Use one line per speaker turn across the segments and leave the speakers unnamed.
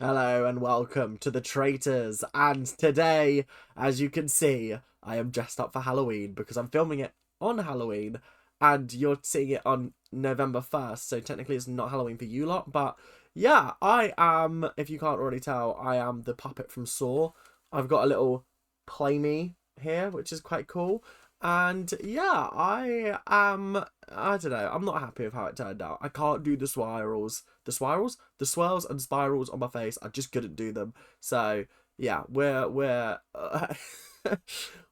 Hello and welcome to the Traitors, and today, as you can see, I am dressed up for Halloween because I'm filming it on Halloween and you're seeing it on November 1st, so technically it's not Halloween for you lot, but yeah, I am, if you can't already tell, I am the puppet from Saw. I've got a little play me here, which is quite cool, and yeah, I don't know, I'm not happy with how it turned out. I can't do the spirals. The swirls and spirals on my face. I just couldn't do them. So yeah, we're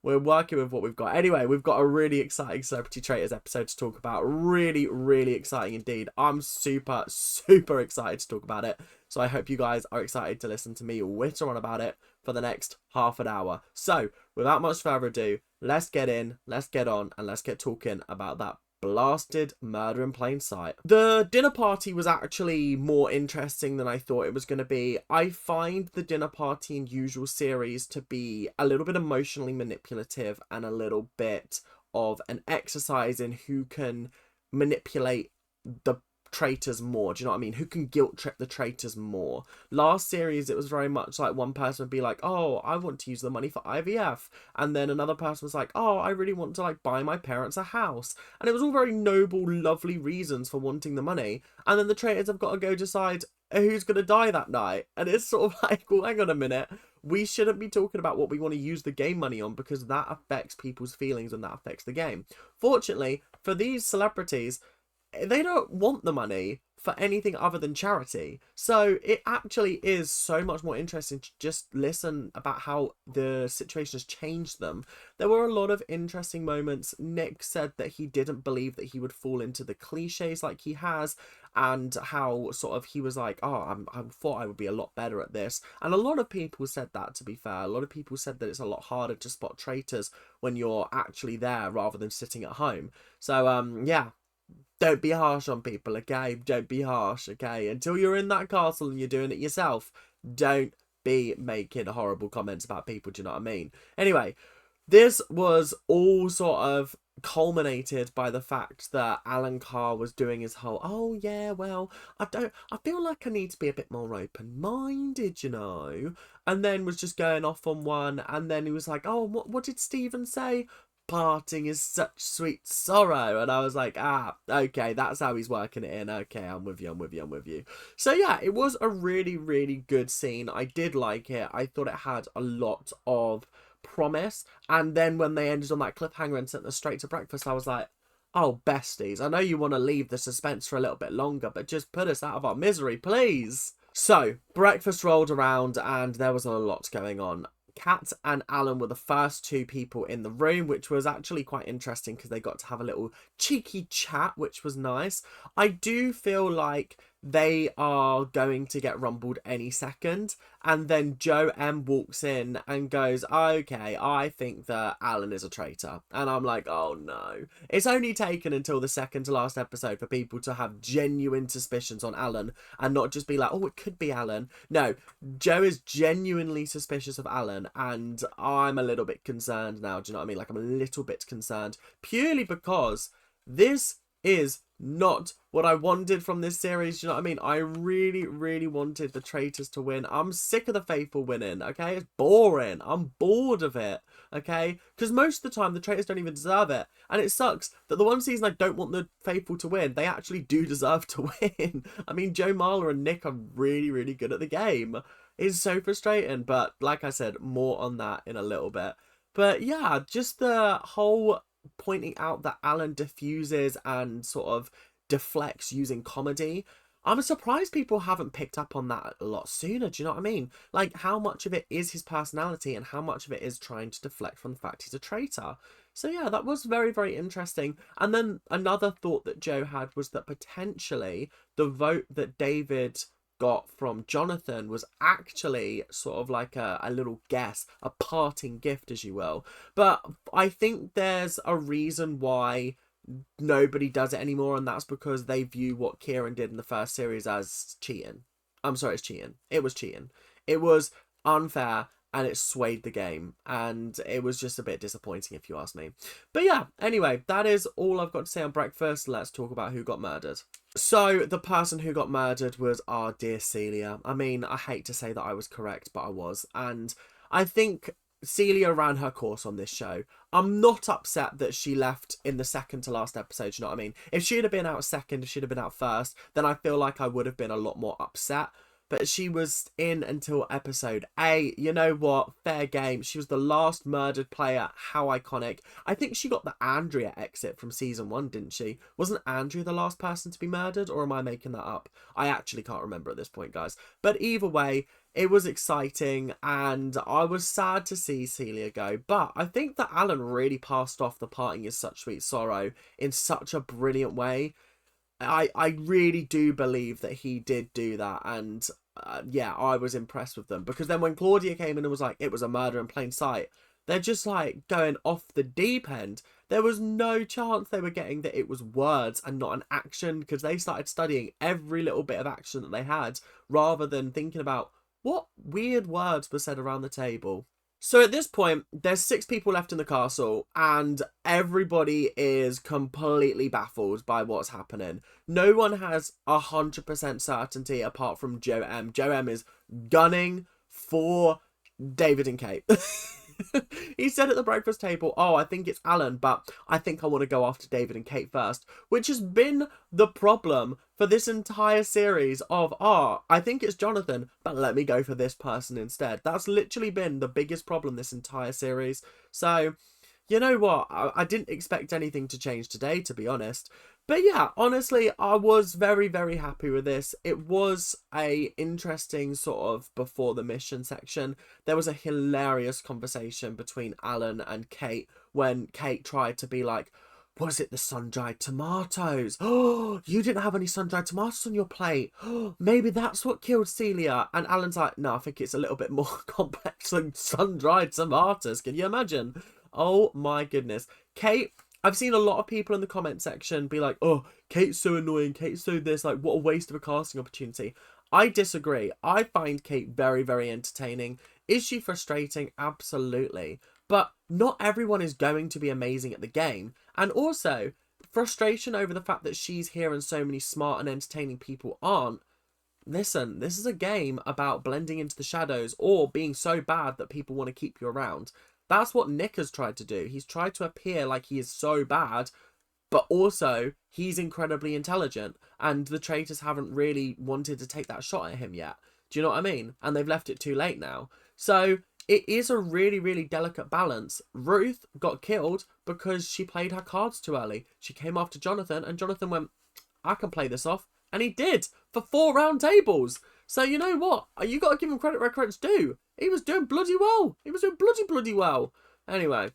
working with what we've got. Anyway, we've got a really exciting Celebrity Traitors episode to talk about. Really exciting indeed. I'm super excited to talk about it. So I hope you guys are excited to listen to me witter on about it for the next half an hour. So without much further ado, let's get in, let's get on, and let's get talking about that blasted murder in plain sight. The dinner party was actually more interesting than I thought it was going to be. I find the dinner party in usual series to be a little bit emotionally manipulative and a little bit of an exercise in who can manipulate the traitors more. Do you know what I mean? Who can guilt trip the traitors more? Last series, it was very much like one person would be like, oh, I want to use the money for IVF. And then another person was like, oh, I really want to like buy my parents a house. And it was all very noble, lovely reasons for wanting the money. And then the traitors have got to go decide who's going to die that night. And it's sort of like, well, hang on a minute. We shouldn't be talking about what we want to use the game money on because that affects people's feelings and that affects the game. Fortunately, for these celebrities, they don't want the money for anything other than charity. So it actually is so much more interesting to just listen about how the situation has changed them. There were a lot of interesting moments. Nick said that he didn't believe that he would fall into the cliches like he has, and how sort of he was like, oh, I thought I would be a lot better at this. And a lot of people said that, to be fair. A lot of people said that it's a lot harder to spot traitors when you're actually there rather than sitting at home. So yeah, don't be harsh on people, okay? Don't be harsh, okay? Until you're in that castle and you're doing it yourself, don't be making horrible comments about people, do you know what I mean? Anyway, this was all sort of culminated by the fact that Alan Carr was doing his whole, oh yeah, well, I feel like I need to be a bit more open-minded, you know? And then was just going off on one, and then he was like, oh, what did Stephen say? Parting is such sweet sorrow. And I was like, ah, okay, that's how he's working it in. Okay, I'm with you. So yeah, it was a really good scene. I did like it. I thought it had a lot of promise. And then when they ended on that cliffhanger and sent us straight to breakfast, I was like, oh, besties, I know you want to leave the suspense for a little bit longer, but just put us out of our misery, please. So breakfast rolled around and there was a lot going on. Kat and Alan were the first two people in the room, which was actually quite interesting because they got to have a little cheeky chat, which was nice. I do feel like they are going to get rumbled any second, and then Joe M walks in and goes, okay, I think that Alan is a traitor. And I'm like, oh no. It's only taken until the second to last episode for people to have genuine suspicions on Alan and not just be like, oh, it could be Alan. No, Joe is genuinely suspicious of Alan, and I'm a little bit concerned now. Do you know what I mean? Like, I'm a little bit concerned purely because this is not what I wanted from this series. Do you know what I mean? I really wanted the traitors to win. I'm sick of the faithful winning, okay? It's boring. I'm bored of it, okay? Because most of the time, the traitors don't even deserve it. And it sucks that the one season I don't want the faithful to win, they actually do deserve to win. I mean, Joe Marler and Nick are really good at the game. It's so frustrating, but like I said, more on that in a little bit. But yeah, just the whole pointing out that Alan diffuses and sort of deflects using comedy. I'm surprised people haven't picked up on that a lot sooner. Do you know what I mean? Like, how much of it is his personality and how much of it is trying to deflect from the fact he's a traitor? So yeah, that was very interesting. And then another thought that Joe had was that potentially the vote that David got from Jonathan was actually sort of like a little guess, a parting gift, as you will. But I think there's a reason why nobody does it anymore, and that's because they view what Kieran did in the first series as cheating. I'm sorry, it's cheating. It was cheating. It was unfair, and it swayed the game, and it was just a bit disappointing if you ask me. But yeah, anyway, that is all I've got to say on breakfast. Let's talk about who got murdered. So the person who got murdered was our dear Celia. I mean, I hate to say that I was correct, but I was. And I think Celia ran her course on this show. I'm not upset that she left in the second to last episode, you know what I mean? If she'd have been out second, if she'd have been out first, then I feel like I would have been a lot more upset. But she was in until episode 8. You know what? Fair game. She was the last murdered player. How iconic. I think she got the Andrea exit from season 1, didn't she? Wasn't Andrea the last person to be murdered? Or am I making that up? I actually can't remember at this point, guys. But either way, it was exciting, and I was sad to see Celia go. But I think that Alan really passed off the parting is such sweet sorrow in such a brilliant way. I really do believe that he did do that, and yeah, I was impressed with them, because then when Claudia came in and was like, it was a murder in plain sight, they're just like going off the deep end. There was no chance they were getting that it was words and not an action, because they started studying every little bit of action that they had rather than thinking about what weird words were said around the table. So at this point, there's 6 people left in the castle, and everybody is completely baffled by what's happening. No one has 100% certainty apart from Joe M. Joe M is gunning for David and Kate. He said at the breakfast table, oh, I think it's Alan, but I think I want to go after David and Kate first, which has been the problem for this entire series of, I think it's Jonathan, but let me go for this person instead. That's literally been the biggest problem this entire series. So, you know what? I didn't expect anything to change today, to be honest. But yeah, honestly, I was very, very happy with this. It was a interesting sort of before the mission section. There was a hilarious conversation between Alan and Kate when Kate tried to be like, was it the sun-dried tomatoes? Oh, you didn't have any sun-dried tomatoes on your plate. Oh, maybe that's what killed Celia. And Alan's like, no, I think it's a little bit more complex than sun-dried tomatoes. Can you imagine? Oh my goodness. Kate, I've seen a lot of people in the comment section be like, oh, Kate's so annoying, Kate's so this, like, what a waste of a casting opportunity. I disagree. I find Kate very, very entertaining. Is she frustrating? Absolutely. But not everyone is going to be amazing at the game. And also, frustration over the fact that she's here and so many smart and entertaining people aren't. Listen, this is a game about blending into the shadows or being so bad that people want to keep you around. That's what Nick has tried to do. He's tried to appear like he is so bad, but also he's incredibly intelligent, and the traitors haven't really wanted to take that shot at him yet. Do you know what I mean? And they've left it too late now. So it is a really, really delicate balance. Ruth got killed because she played her cards too early. She came after Jonathan, and Jonathan went, I can play this off. And he did, for 4 round tables. So you know what? You got to give him credit where credit's due. He was doing bloody well. He was doing bloody well. Anyway,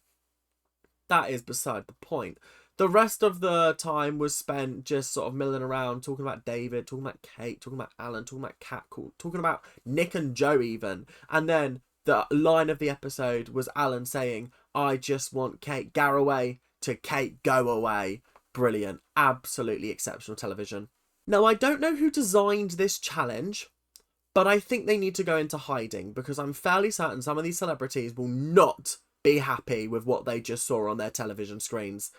that is beside the point. The rest of the time was spent just sort of milling around, talking about David, talking about Kate, talking about Alan, talking about Kat, talking about Nick and Joe even. And then the line of the episode was Alan saying, I just want Kate Garraway to Kate go away. Brilliant. Absolutely exceptional television. Now, I don't know who designed this challenge, but I think they need to go into hiding, because I'm fairly certain some of these celebrities will not be happy with what they just saw on their television screens.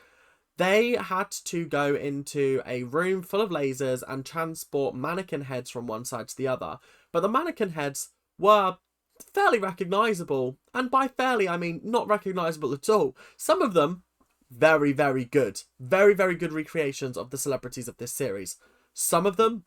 They had to go into a room full of lasers and transport mannequin heads from one side to the other. But the mannequin heads were fairly recognisable. And by fairly, I mean not recognisable at all. Some of them, very, very good. Very, very good recreations of the celebrities of this series. Some of them,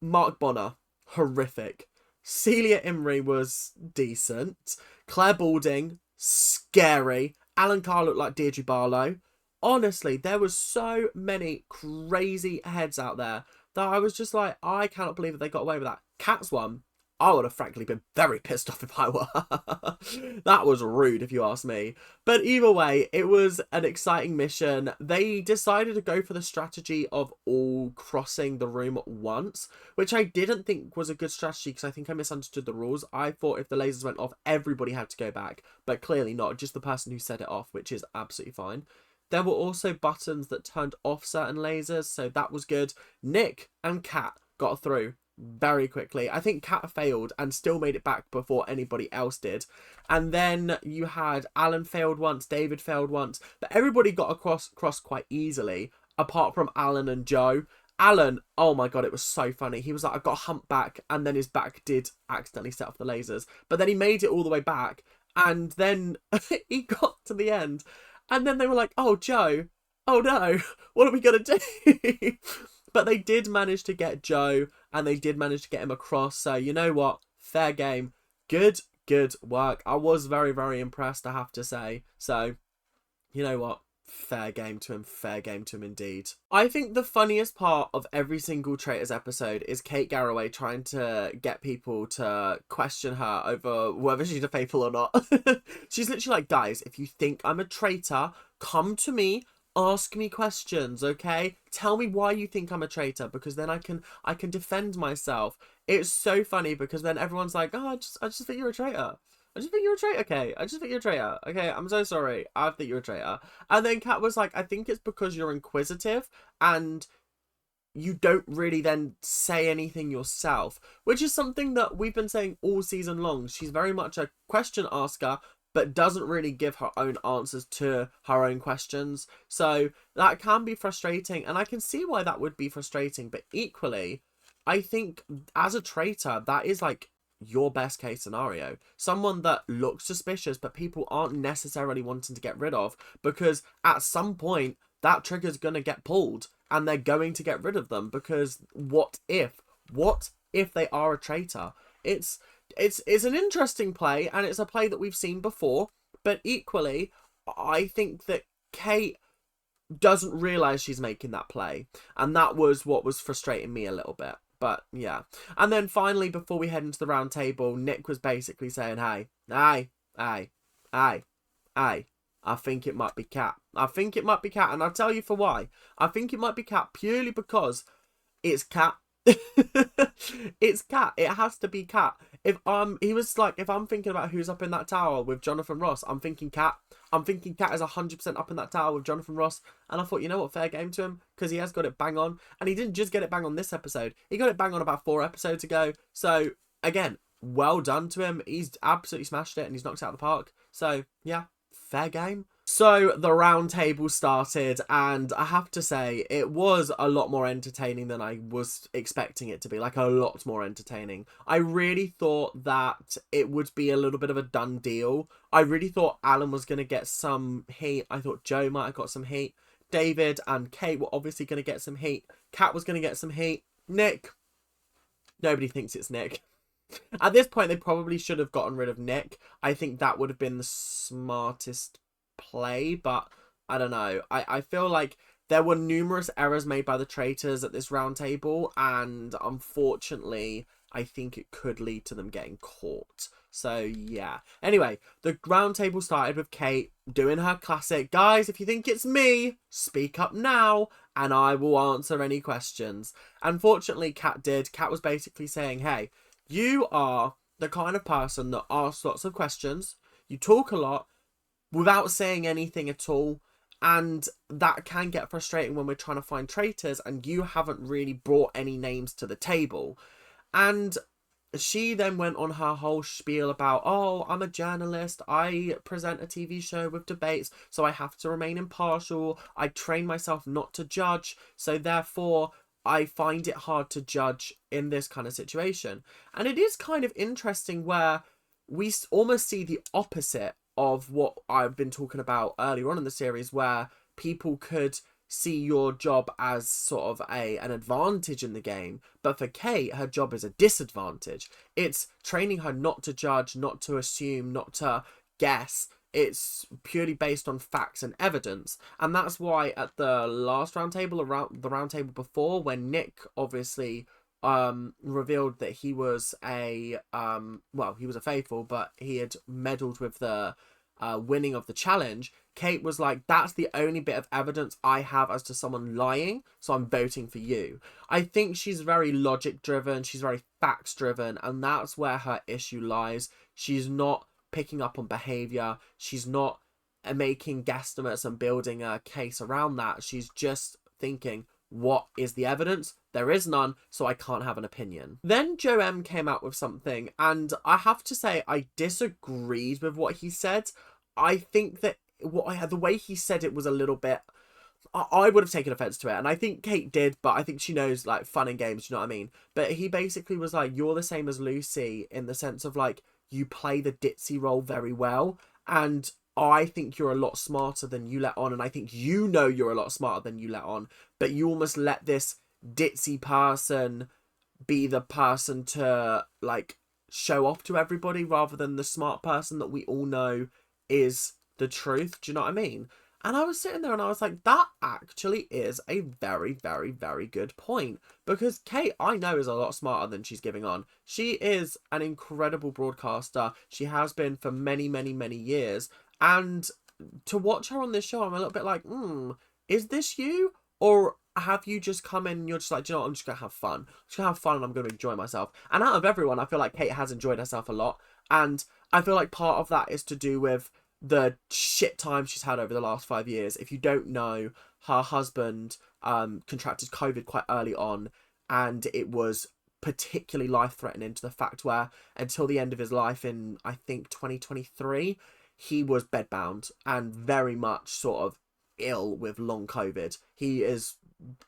Mark Bonner, horrific. Celia Imrie was decent. Claire Balding, scary. Alan Carr looked like Deirdre Barlow. Honestly, there was so many crazy heads out there that I was just like, I cannot believe that they got away with that. Kat's one, I would have frankly been very pissed off if I were. That was rude if you ask me. But either way, it was an exciting mission. They decided to go for the strategy of all crossing the room at once, which I didn't think was a good strategy because I think I misunderstood the rules. I thought if the lasers went off, everybody had to go back, but clearly not, just the person who set it off, which is absolutely fine. There were also buttons that turned off certain lasers, so that was good. Nick and Kat got through very quickly. I think Kat failed and still made it back before anybody else did. And then you had Alan failed once, David failed once, but everybody got across quite easily, apart from Alan and Joe. Alan, oh my god, it was so funny. He was like, I got a hump back, and then his back did accidentally set off the lasers. But then he made it all the way back, and then he got to the end. And then they were like, oh, Joe, oh no, what are we going to do? But they did manage to get Joe, and they did manage to get him across. So you know what? Fair game. Good work. I was very, very impressed, I have to say. So, you know what? Fair game to him indeed. I think the funniest part of every single Traitors episode is Kate Garraway trying to get people to question her over whether she's a faithful or not. She's literally like, guys, if you think I'm a traitor, come to me, ask me questions, okay? Tell me why you think I'm a traitor, because then I can defend myself. It's so funny because then everyone's like, oh, I just think you're a traitor. I just think you're a traitor, okay? I just think you're a traitor. Okay, I'm so sorry. I think you're a traitor. And then Kat was like, I think it's because you're inquisitive and you don't really then say anything yourself, which is something that we've been saying all season long. She's very much a question asker, but doesn't really give her own answers to her own questions. So that can be frustrating, and I can see why that would be frustrating. But equally, I think as a traitor, that is like your best case scenario. Someone that looks suspicious but people aren't necessarily wanting to get rid of, because at some point that trigger's going to get pulled and they're going to get rid of them, because what if they are a traitor? It's an interesting play, and it's a play that we've seen before, but equally I think that Kate doesn't realize she's making that play, and that was what was frustrating me a little bit. But yeah. And then finally, before we head into the round table, Nick was basically saying, hey, I think it might be Kat. I think it might be Kat, and I'll tell you for why. I think it might be Kat purely because it's Kat. It's Kat. It has to be Kat. He was like, if I'm thinking about who's up in that tower with Jonathan Ross, I'm thinking Kat. I'm thinking Kat is 100% up in that tower with Jonathan Ross. And I thought, you know what, fair game to him, because he has got it bang on. And he didn't just get it bang on this episode. He got it bang on about 4 episodes ago. So, again, well done to him. He's absolutely smashed it and he's knocked it out of the park. So, yeah, fair game. So the round table started, and I have to say it was a lot more entertaining than I was expecting it to be. Like, a lot more entertaining. I really thought that it would be a little bit of a done deal. I really thought Alan was going to get some heat. I thought Joe might have got some heat. David and Kate were obviously going to get some heat. Kat was going to get some heat. Nick, nobody thinks it's Nick. At this point, they probably should have gotten rid of Nick. I think that would have been the smartest play, but I don't know. I feel like there were numerous errors made by the traitors at this round table, and unfortunately I think it could lead to them getting caught. So yeah, anyway, the round table started with Kate doing her classic, guys, if you think it's me, speak up now and I will answer any questions. Unfortunately, Kat did. Kat was basically saying, hey, you are the kind of person that asks lots of questions, you talk a lot without saying anything at all, and that can get frustrating when we're trying to find traitors and you haven't really brought any names to the table. And she then went on her whole spiel about, oh, I'm a journalist, I present a TV show with debates, so I have to remain impartial, I train myself not to judge, so therefore I find it hard to judge in this kind of situation. And it is kind of interesting where we almost see the opposite of what I've been talking about earlier on in the series, where people could see your job as sort of an advantage in the game, but for Kate, her job is a disadvantage. It's training her not to judge, not to assume, not to guess. It's purely based on facts and evidence. And that's why at the last round table, around the round table before, when Nick obviously revealed that he was he was a faithful, but he had meddled with the winning of the challenge, Kate was like, that's the only bit of evidence I have as to someone lying, so I'm voting for you. I think she's very logic driven, she's very facts driven, and that's where her issue lies. She's not picking up on behavior, she's not making guesstimates and building a case around that. She's just thinking, what is the evidence? There is none, so I can't have an opinion. Then Joe M came out with something, and I have to say I disagreed with what he said. I think that the way he said it was a little bit, I would have taken offense to it, and I think Kate did, but I think she knows, like, fun and games, you know what I mean? But he basically was like, you're the same as Lucy in the sense of, like, you play the ditzy role very well, and I think you're a lot smarter than you let on, and I think you know you're a lot smarter than you let on, but you almost let this ditzy person be the person to, like, show off to everybody rather than the smart person that we all know is the truth. Do you know what I mean? And I was sitting there and I was like, that actually is a very, very, very good point. Because Kate, I know, is a lot smarter than she's giving on. She is an incredible broadcaster. She has been for many, many, many years. And to watch her on this show, I'm a little bit like, is this you? Or have you just come in and you're just like, do you know what, I'm just going to have fun. I'm just going to have fun and I'm going to enjoy myself. And out of everyone, I feel like Kate has enjoyed herself a lot. And I feel like part of that is to do with the shit time she's had over the last 5 years. If you don't know, her husband contracted COVID quite early on, and it was particularly life-threatening to the fact where until the end of his life in, I think, 2023, he was bedbound and very much sort of ill with long COVID. He is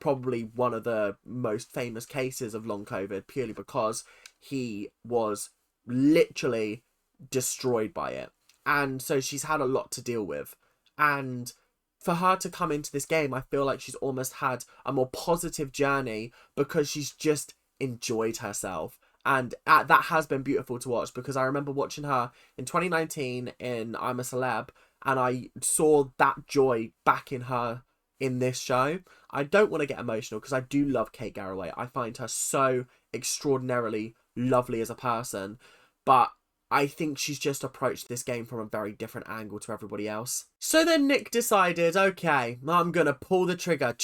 probably one of the most famous cases of long COVID purely because he was literally destroyed by it. And so she's had a lot to deal with. And for her to come into this game, I feel like she's almost had a more positive journey because she's just enjoyed herself. And that has been beautiful to watch, because I remember watching her in 2019 in I'm a Celeb, and I saw that joy back in her in this show. I don't want to get emotional because I do love Kate Garraway. I find her so extraordinarily lovely as a person. But I think she's just approached this game from a very different angle to everybody else. So then Nick decided, okay, I'm going to pull the trigger,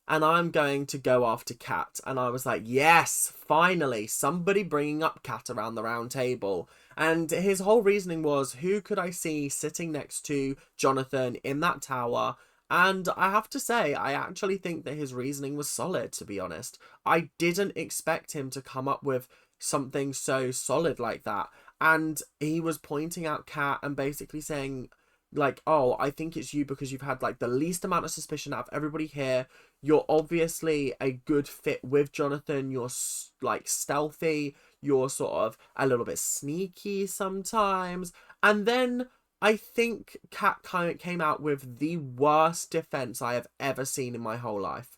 and I'm going to go after Kat. And I was like, yes, finally, somebody bringing up Kat around the round table. And his whole reasoning was, who could I see sitting next to Jonathan in that tower? And I have to say, I actually think that his reasoning was solid, to be honest. I didn't expect him to come up with something so solid like that. And he was pointing out Kat and basically saying, like, oh, I think it's you because you've had, like, the least amount of suspicion out of everybody here. You're obviously a good fit with Jonathan. You're, like, stealthy. You're sort of a little bit sneaky sometimes. And then I think Kat kind of came out with the worst defense I have ever seen in my whole life.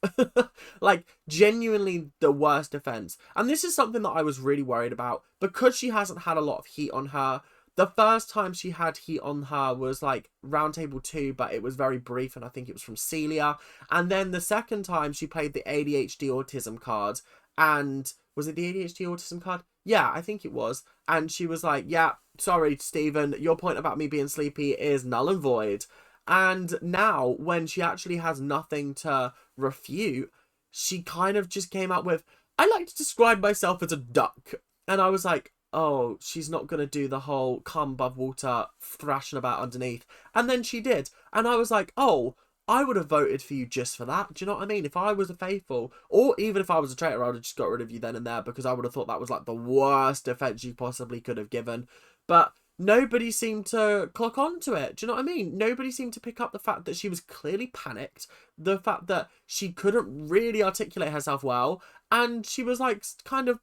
Like, genuinely the worst defense. And this is something that I was really worried about because she hasn't had a lot of heat on her. The first time she had heat on her was like Roundtable 2, but it was very brief, and I think it was from Celia. And then the second time she played the ADHD autism card, and was it the ADHD autism card? Yeah, I think it was. And she was like, yeah, sorry, Stephen, your point about me being sleepy is null and void. And now, when she actually has nothing to refute, she kind of just came out with, I like to describe myself as a duck. And I was like, oh, she's not going to do the whole calm above water thrashing about underneath. And then she did. And I was like, oh, I would have voted for you just for that. Do you know what I mean? If I was a faithful, or even if I was a traitor, I would have just got rid of you then and there, because I would have thought that was like the worst defense you possibly could have given. But nobody seemed to clock on to it. Do you know what I mean? Nobody seemed to pick up the fact that she was clearly panicked, the fact that she couldn't really articulate herself well, and she was like kind of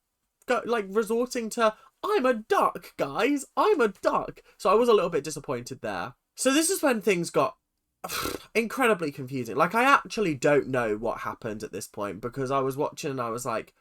like resorting to, I'm a duck, guys, I'm a duck. So I was a little bit disappointed there. So this is when things got incredibly confusing. Like, I actually don't know what happened at this point, because I was watching and I was like,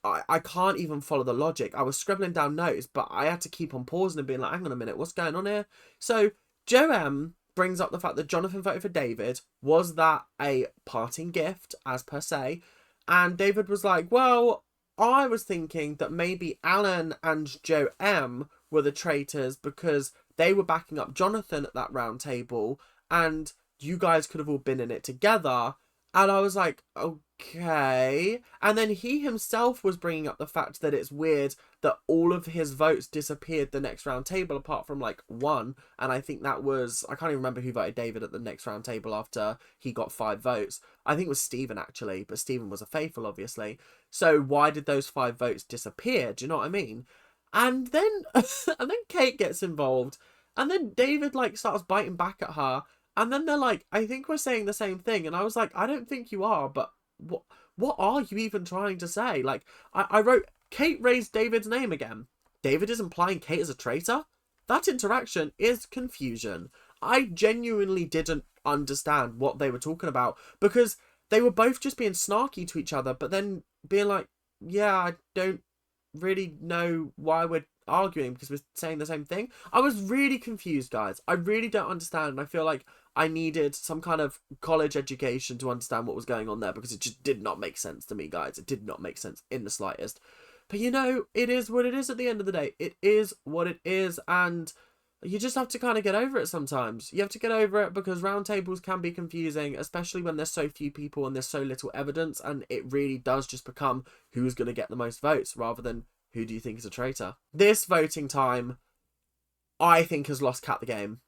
I can't even follow the logic. I was scribbling down notes, but I had to keep on pausing and being like, hang on a minute, what's going on here? So Joe M brings up the fact that Jonathan voted for David. Was that a parting gift, as per se? And David was like, well, I was thinking that maybe Alan and Joe M were the traitors because they were backing up Jonathan at that round table, and you guys could have all been in it together. And I was like, okay. And then he himself was bringing up the fact that it's weird that all of his votes disappeared the next round table apart from like one. And I think that was, I can't even remember who voted David at the next round table after he got 5 votes. I think it was Stephen actually, but Stephen was a faithful obviously. So why did those 5 votes disappear? Do you know what I mean? And then, and then Kate gets involved, and then David like starts biting back at her, and then they're like, I think we're saying the same thing. And I was like, I don't think you are, but what are you even trying to say? Like, I wrote, Kate raised David's name again. David is implying Kate is a traitor? That interaction is confusion. I genuinely didn't understand what they were talking about, because they were both just being snarky to each other, but then being like, yeah, I don't really know why we're arguing because we're saying the same thing. I was really confused, guys. I really don't understand, and I feel like I needed some kind of college education to understand what was going on there, because it just did not make sense to me, guys. It did not make sense in the slightest. But you know, it is what it is at the end of the day. It is what it is, and you just have to kind of get over it sometimes. You have to get over it, because roundtables can be confusing, especially when there's so few people and there's so little evidence, and it really does just become who's going to get the most votes rather than who do you think is a traitor. This voting time, I think, has lost Kat the game.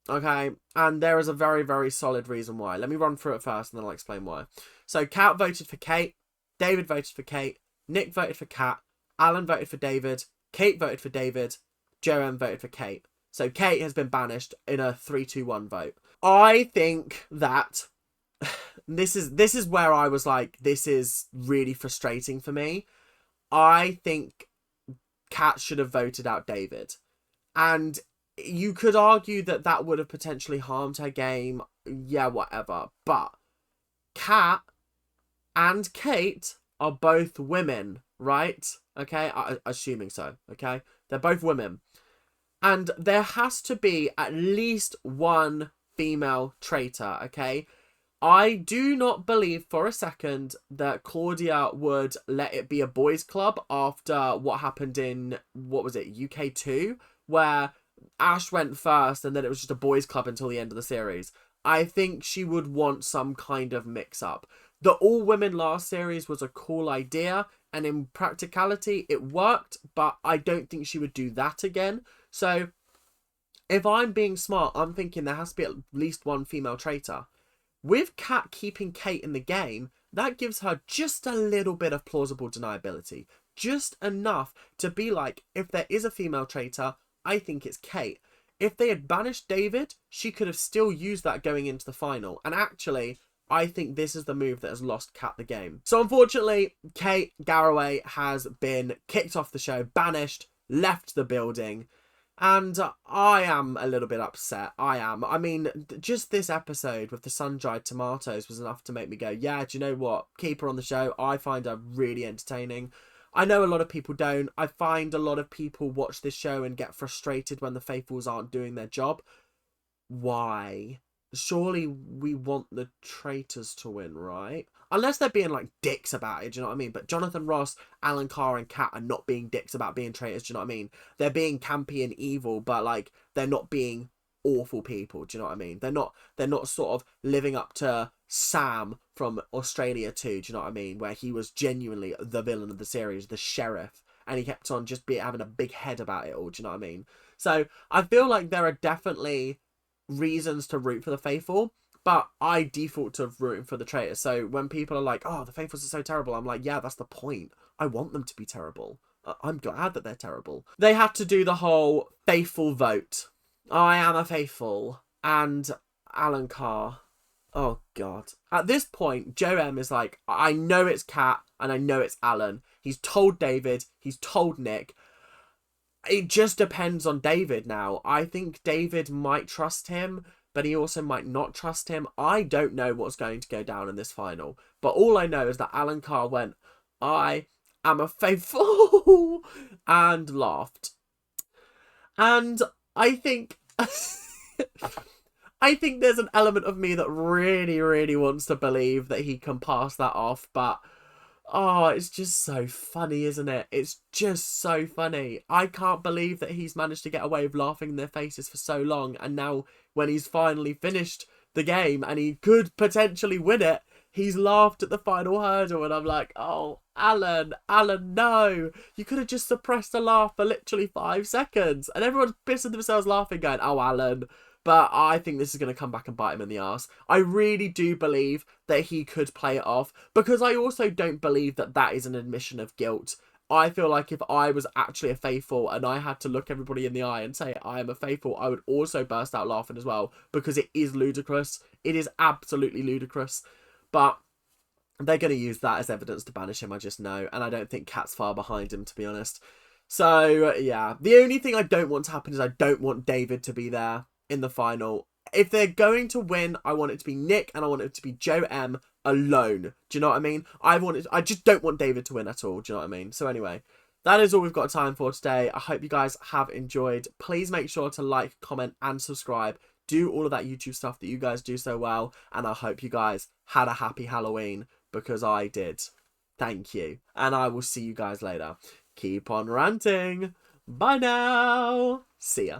Okay, and there is a very, very solid reason why. Let me run through it first and then I'll explain why. So Kat voted for Kate, David voted for Kate, Nick voted for Kat, Alan voted for David, Kate voted for David, Joanne voted for Kate. So Kate has been banished in a 3-2-1 vote. I think that this is where I was like, this is really frustrating for me. I think Kat should have voted out David. And you could argue that that would have potentially harmed her game. Yeah, whatever. But Kat and Kate are both women, right? Okay, assuming so, okay? They're both women. And there has to be at least one female traitor, okay? I do not believe for a second that Claudia would let it be a boys' club after what happened in, what was it, UK 2? Where Ash went first and then it was just a boys' club until the end of the series. I think she would want some kind of mix-up. The all-women last series was a cool idea, and in practicality it worked, but I don't think she would do that again. So if I'm being smart, I'm thinking there has to be at least one female traitor. With Kat keeping Kate in the game, that gives her just a little bit of plausible deniability. Just enough to be like, if there is a female traitor, I think it's Kate. If they had banished David, she could have still used that going into the final. And actually, I think this is the move that has lost Kat the game. So unfortunately, Kate Garraway has been kicked off the show, banished, left the building. And I am a little bit upset. I am. I mean, just this episode with the sun-dried tomatoes was enough to make me go, yeah, do you know what? Keep her on the show. I find her really entertaining. I know a lot of people don't. I find a lot of people watch this show and get frustrated when the faithfuls aren't doing their job. Why? Surely we want the traitors to win, right? Unless they're being like dicks about it, do you know what I mean? But Jonathan Ross, Alan Carr and Kat are not being dicks about being traitors, do you know what I mean? They're being campy and evil, but like they're not being awful people, do you know what I mean? They're not sort of living up to Sam from Australia 2, do you know what I mean? Where he was genuinely the villain of the series, the sheriff, and he kept on just having a big head about it all, do you know what I mean? So I feel like there are definitely reasons to root for the faithful, but I default to rooting for the traitors. So when people are like, oh, the faithfuls are so terrible, I'm like, yeah, that's the point. I want them to be terrible. I'm glad that they're terrible. They had to do the whole faithful vote. I am a faithful. And Alan Carr. Oh, God. At this point, Joe M is like, I know it's Kat and I know it's Alan. He's told David. He's told Nick. It just depends on David now. I think David might trust him, but he also might not trust him. I don't know what's going to go down in this final. But all I know is that Alan Carr went, I am a faithful, and laughed. And I think... I think there's an element of me that really, really wants to believe that he can pass that off, but... oh, it's just so funny, isn't it? It's just so funny. I can't believe that he's managed to get away with laughing in their faces for so long. And now when he's finally finished the game and he could potentially win it, He's laughed at the final hurdle, and I'm like, oh, Alan, no. You could have just suppressed a laugh for literally 5 seconds. And everyone's pissing themselves laughing, going, oh, Alan. But I think this is going to come back and bite him in the arse. I really do believe that he could play it off, because I also don't believe that that is an admission of guilt. I feel like if I was actually a faithful and I had to look everybody in the eye and say I am a faithful, I would also burst out laughing as well, because it is ludicrous. It is absolutely ludicrous. But they're going to use that as evidence to banish him, I just know. And I don't think Kat's far behind him, to be honest. So, yeah. The only thing I don't want to happen is I don't want David to be there in the final. If they're going to win, I want it to be Nick and I want it to be Joe M alone. Do you know what I mean? I just don't want David to win at all. Do you know what I mean? So anyway, that is all we've got time for today. I hope you guys have enjoyed. Please make sure to like, comment and subscribe. Do all of that YouTube stuff that you guys do so well. And I hope you guys had a happy Halloween, because I did. Thank you. And I will see you guys later. Keep on ranting. Bye now. See ya.